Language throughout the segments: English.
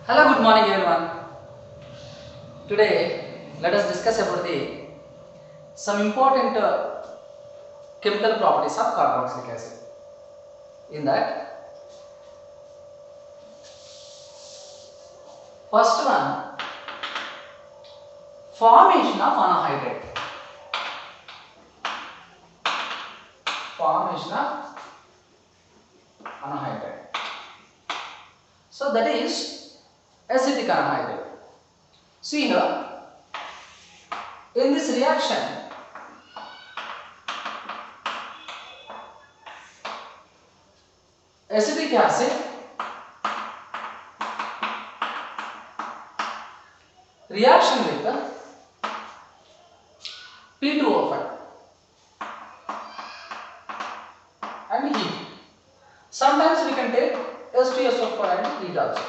Hello, good morning everyone. Today, let us discuss about the some important chemical properties of carboxylic acid. In that, first one, formation of monohydrate. Formation of monohydrate. So that is acetic anhydride. See here, in this reaction, acetic acid reaction with P2O5 and heat. Sometimes we can take H2SO4 and heat also.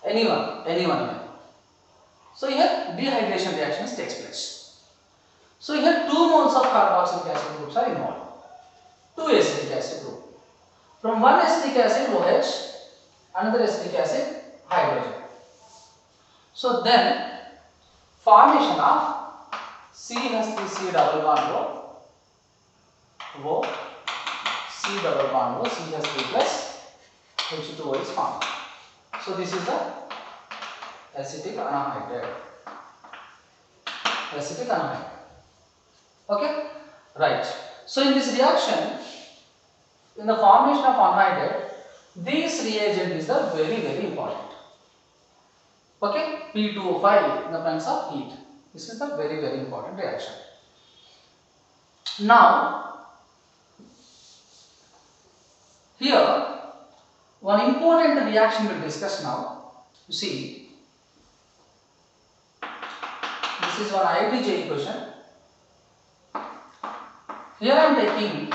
Anyone. So here dehydration reactions takes place. So here 2 moles of carboxylic acid groups are involved. 2 acetic acid group. From one acetic acid OH, another acetic acid hydrogen. So then formation of CH3C double bond O, C double bond O, CH3 plus H2O is formed. So this is the acetic anhydride. Acetic anhydride. Okay, right. So in this reaction, in the formation of anhydride, this reagent is the very important. Okay, P2O5 in the presence of heat. This is the very important reaction. Now, here one important reaction we'll discuss now. You see, this is one IIT JEE question. Here I am taking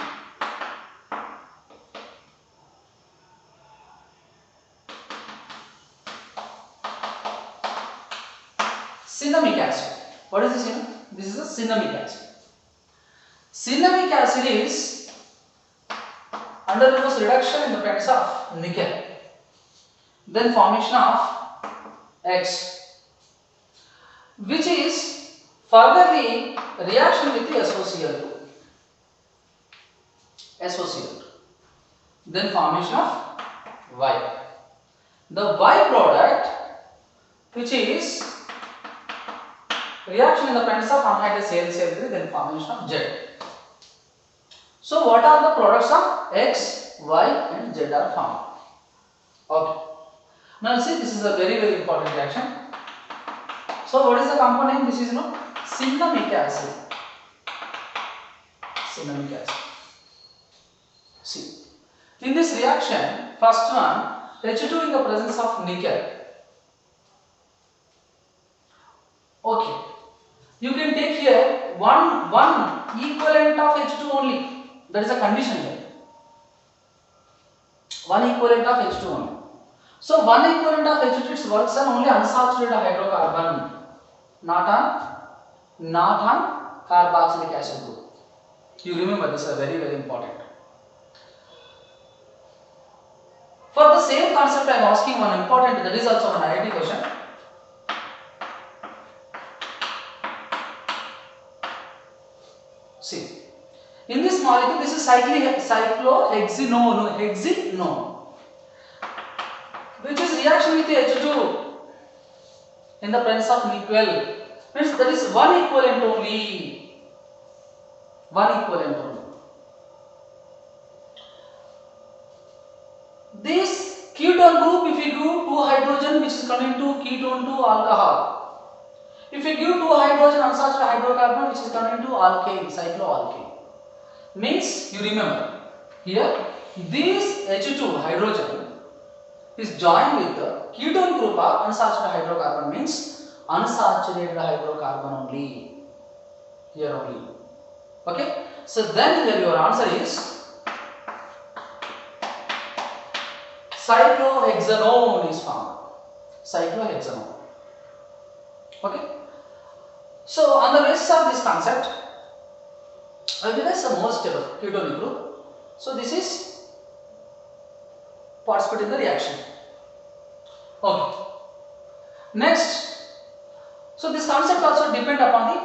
cinnamic acid. What is this? This is a cinnamic acid. Cinnamic acid is undergoes reduction in the presence of nickel. Then formation of X, which is furtherly reaction with the SOCl2. Then formation of Y. The Y product, which is reaction in the presence of anhydrous AlCl3, then formation of Z. So what are the products of X, Y and Z are formed? Okay. Now see, this is a very important reaction. So what is the component? This is cinnamic acid. Cinnamic acid. See, in this reaction, first one, H2 in the presence of nickel. Okay. You can take here one equivalent of H2 only. That is a condition here. One equivalent of H2 only. So one equivalent of H2 works on only unsaturated hydrocarbon, not on carboxylic acid group. You remember this is very important. For the same concept, I am asking one important, that is also an IIT question. See, in this molecule, this is cyclohexenone, which is reaction with H2 in the presence of nickel. Means that is one equivalent only. This ketone group, if you give 2 hydrogen, which is contained to ketone to alcohol. If you give 2 hydrogen unsaturated hydrocarbon, which is contained to alkane, cycloalkane. Means, you remember, here this H2 hydrogen is joined with the ketone group of unsaturated hydrocarbon, means unsaturated hydrocarbon only. Here only. Okay? So then here your answer is cyclohexanone is formed. Cyclohexanone. Okay? So on the basis of this concept, alkyl is the most stable ketonic group. So this is participate in the reaction. Okay. Next, so this concept also depend upon the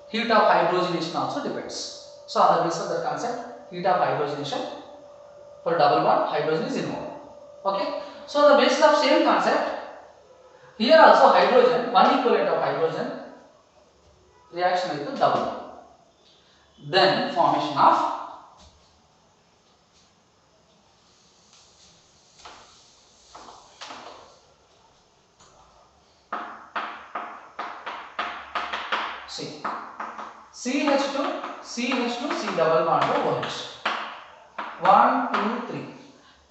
heat of hydrogenation also depends. So on the basis of that concept, heat of hydrogenation for double bond, hydrogen is involved. Okay. So on the basis of same concept, here also hydrogen, one equivalent of hydrogen reaction with the double bond. Then formation of C. CH2, CH2, C double bond to OH. 1, 2,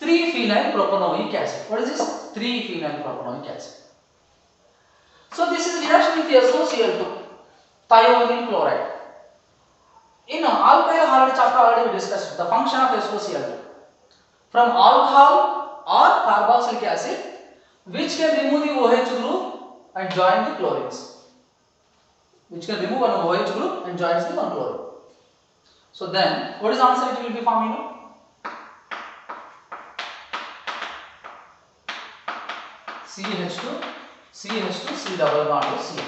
3. 3-phenyl propanoic acid. What is this? 3-phenyl propanoic acid. So this is reaction with SOCl2, thionyl chloride. In alkyl halide chapter already we discussed the function of SOCl2. From alcohol or carboxylic acid, which can remove the OH group and join the chlorines. Which can remove one OH group and joins the one chlorine. So then, what is the answer? It will be formed, CH2, CH2, C double bond to Cl.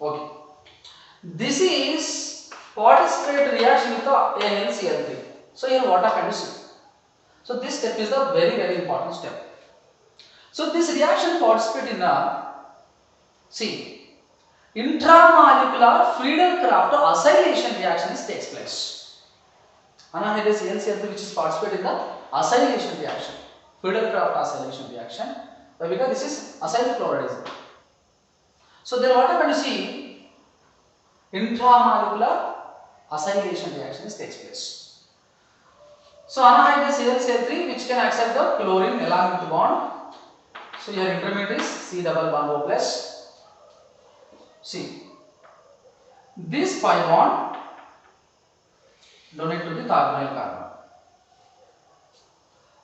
Okay. This is participate reaction with the AnCl3. So here what happened to see? So this step is the very important step. So this reaction participate in a intramolecular Friedel-Crafts acylation reaction takes place. Anhydrous AnCl3 which is participate in the acylation reaction, Friedel-Crafts acylation reaction, because this is acyl chloridism. So then what happened to see? Intramolecular acylation reaction takes place. So anhydrous AnCl3 which can accept the chlorine along with the bond. So your intermediate is C double bond O plus. See, this pi bond donate to the carbonyl carbon.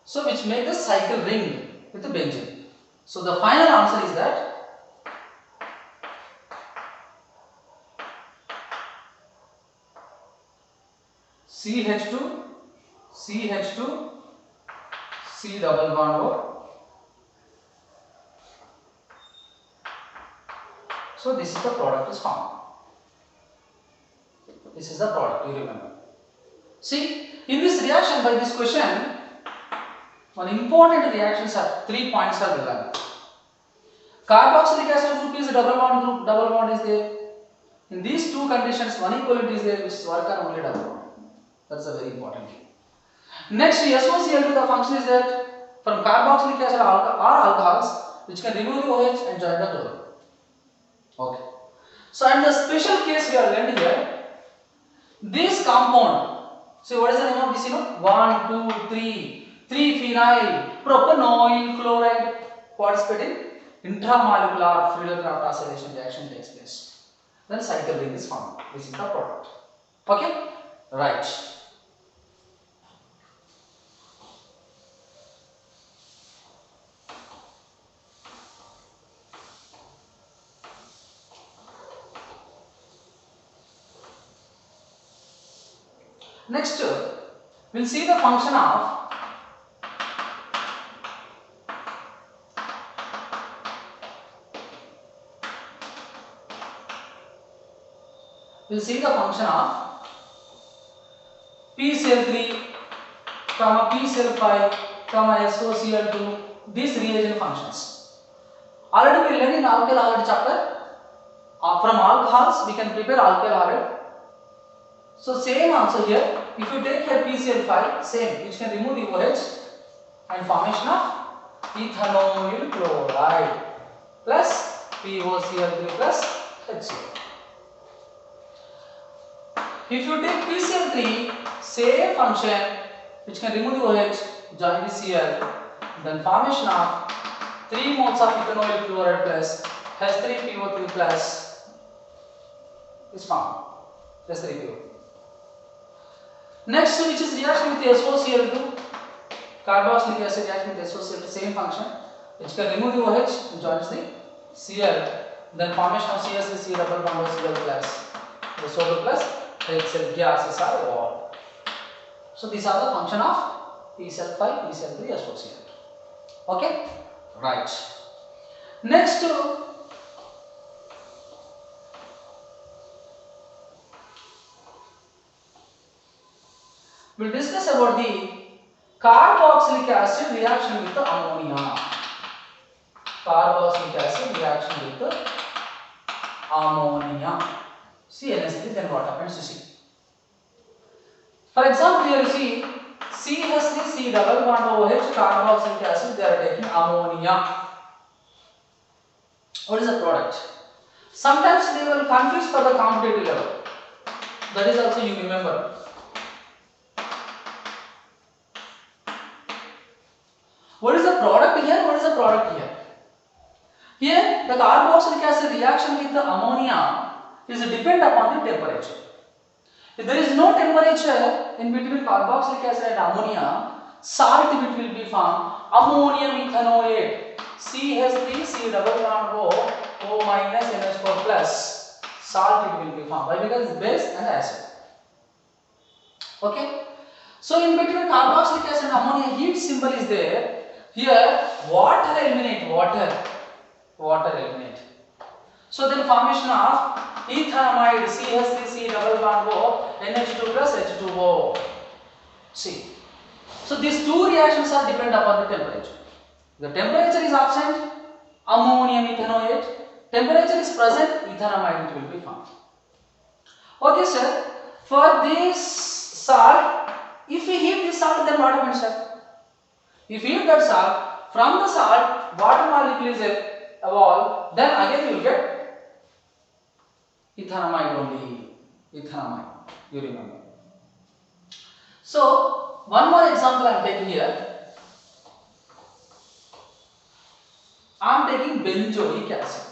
So which make the cycle ring with the benzene. So the final answer is that CH2, CH2, C double bond O. So this is the product is formed. This is the product, you remember. See, in this reaction by this question, one important reactions are 3 points are given. Carboxylic acid group is a double bond is there. In these two conditions, one equivalent is there which work on only double bond. That's a very important thing. Next, SOCl2, the function is that from carboxylic acid or alcohols which can remove the OH and join the chlorine. Okay. So, and the special case we are learning here, this compound, so what is the name of this? 1, 2, 3, 3-phenyl propanoyl chloride participating intramolecular Friedel-Crafts acylation reaction takes place. Then cycle ring is formed. This is the product. Okay? Right. Next, we'll see the function of PCl3, PCl5, SOCl2, these reagent functions. Already we learned in alkyl halide chapter. From alcohols we can prepare alkyl halide. So same also here. If you take here PCl5, same, which can remove the OH and formation of ethanoyl chloride plus POCl3 plus HCl. If you take PCl3, same function, which can remove the OH, join the Cl, then formation of 3 moles of ethanoyl chloride plus H3PO3 plus is formed. H3PO3. Next, which is reaction with SOCl2, carboxylic acid reaction with SOCl2, same function, which can remove the OH and joins the Cl, then formation of CSC, C double bond of Cl plus, the SO2 plus HCl gases are evolved. So these are the function of PCl5, PCl3, SOCl2. Okay, right. Next, we'll discuss about the carboxylic acid reaction with the ammonia. Carboxylic acid reaction with the ammonia. CNS3, then what happens to C? For example, here you see CH3, C double bond OH, carboxylic acid, they are taking ammonia. What is the product? Sometimes they will confuse for the competitive level. That is also you remember. What is the product here? What is the product here? Here, the carboxylic acid reaction with the ammonia is depend upon the temperature. If there is no temperature in between carboxylic acid and ammonia, salt will be formed. Ammonium ethanoate, CH3, C double bond O, O minus NH4 plus. Salt will be formed. Why? Because it's base and acid. Okay. So in between carboxylic acid and ammonia, heat symbol is there. Here, water eliminate. Water eliminate. So then formation of ethanamide CH3, C double bond O, NH2 plus H2O. See. So these two reactions are dependent upon the temperature. The temperature is absent, ammonium ethanoate. Temperature is present, ethanamide will be formed. Okay, sir. For this salt, if we heat this salt, then what happens, sir? If you heat that salt, from the salt, water molecule is evolved, then again you will get ethanamide only. Ethanamide, you remember. So, one more example I am taking here. I am taking benzoic acid.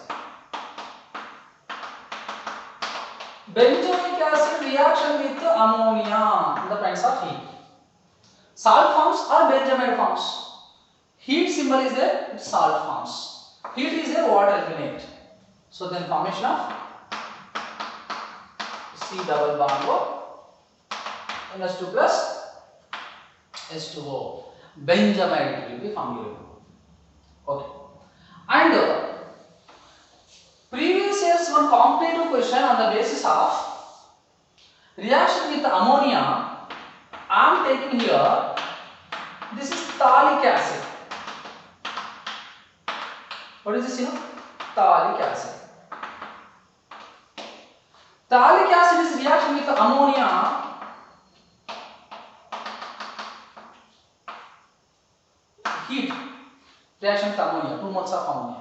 Benzoic acid reaction with ammonia in the presence of heat. Salt forms or benzamide forms. Heat symbol is there, salt forms. Heat is there, water eliminate. So then formation of C double bond O, NH2 plus H2O. Benzamide will be formed. Okay. And previous year's one competitive question on the basis of reaction with ammonia, I am taking here, this is phthalic acid. What is this, phthalic acid. Phthalic acid is reaction with ammonia. Heat. Reaction with ammonia, 2 moles of ammonia.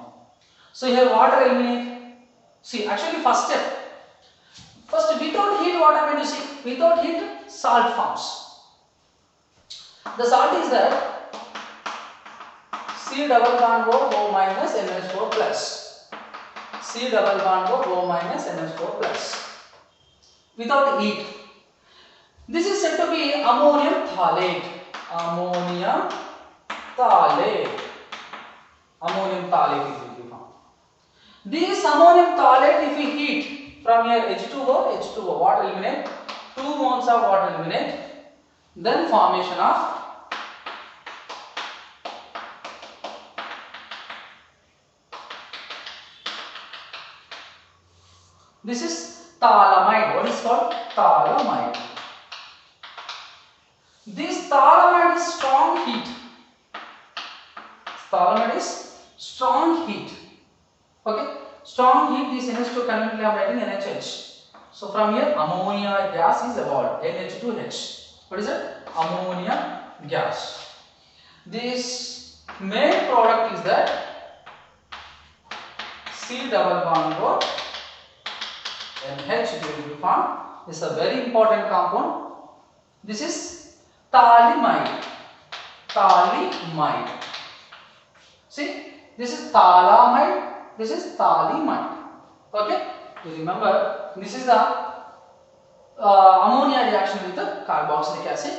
So here water eliminate. See, actually first step. First, without heat, what happened? You see, without heat, salt forms. The salt is that C double bond O, O minus NH4 plus. C double bond O, O minus NH4 plus. Without heat. This is said to be ammonium phthalate. Ammonium phthalate. Ammonium phthalate is will be formed. This ammonium phthalate, if we heat from here H2O, H2O, water eliminate, 2 moles of water eliminate, then formation of this is phthalamide. What is called? Phthalamide. This phthalamide is strong heat. Phthalamide is strong heat. Okay? Strong heat, this NH2 currently I am writing NHH. So from here ammonia gas is evolved. NH2H. What is it? Ammonia gas. This main product is that C double bond O NH will be formed. This is a very important compound. This is phthalimide. Phthalimide. See, this is phthalamide. This is phthalimide. Okay, you remember this is the ammonia reaction with the carboxylic acid,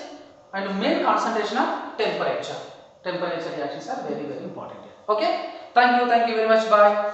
and main concentration of temperature. Temperature reactions are very important. Okay, thank you very much. Bye.